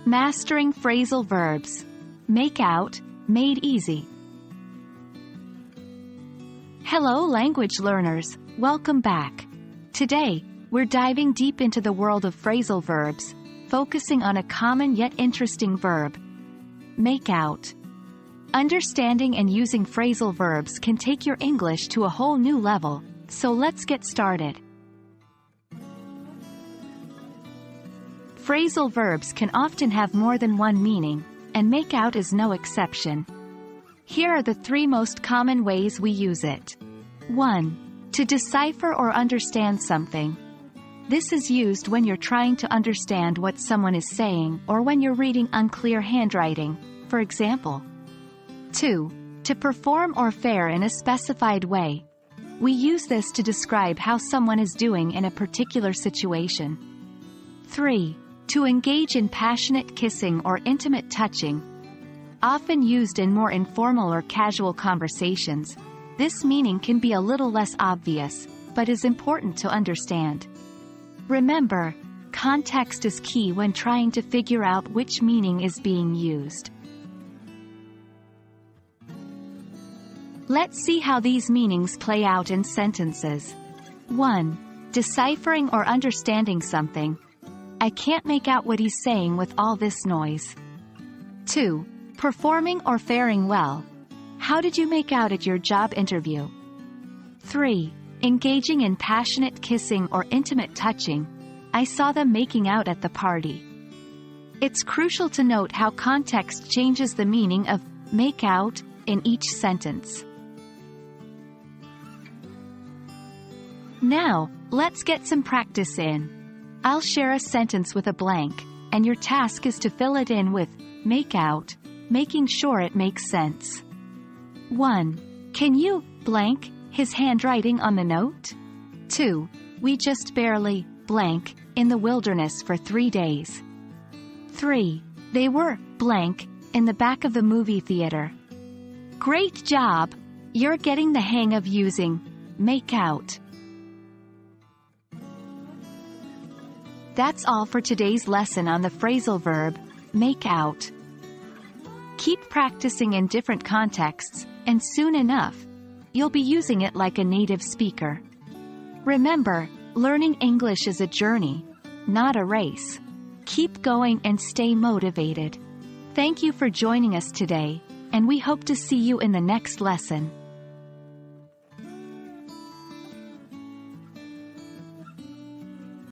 Mastering phrasal verbs. Make out, made easy. Hello language learners, welcome back. Today, we're diving deep into the world of phrasal verbs, focusing on a common yet interesting verb. Make out. Understanding and using phrasal verbs can take your English to a whole new level, so let's get started. Phrasal verbs can often have more than one meaning, and make out is no exception. Here are the 3 most common ways we use it. 1. To decipher or understand something. This is used when you're trying to understand what someone is saying or when you're reading unclear handwriting, for example. 2. To perform or fare in a specified way. We use this to describe how someone is doing in a particular situation. 3. To engage in passionate kissing or intimate touching. Often used in more informal or casual conversations, this meaning can be a little less obvious, but is important to understand. Remember, context is key when trying to figure out which meaning is being used. Let's see how these meanings play out in sentences. 1. Deciphering or understanding something. I can't make out what he's saying with all this noise. 2. Performing or faring well. How did you make out at your job interview? 3. Engaging in passionate kissing or intimate touching. I saw them making out at the party. It's crucial to note how context changes the meaning of make out in each sentence. Now, let's get some practice in. I'll share a sentence with a blank, and your task is to fill it in with make out, making sure it makes sense. 1. Can you blank his handwriting on the note? 2. We just barely blank in the wilderness for 3 days. 3. They were blank in the back of the movie theater. Great job! You're getting the hang of using make out. That's all for today's lesson on the phrasal verb, make out. Keep practicing in different contexts, and soon enough, you'll be using it like a native speaker. Remember, learning English is a journey, not a race. Keep going and stay motivated. Thank you for joining us today, and we hope to see you in the next lesson.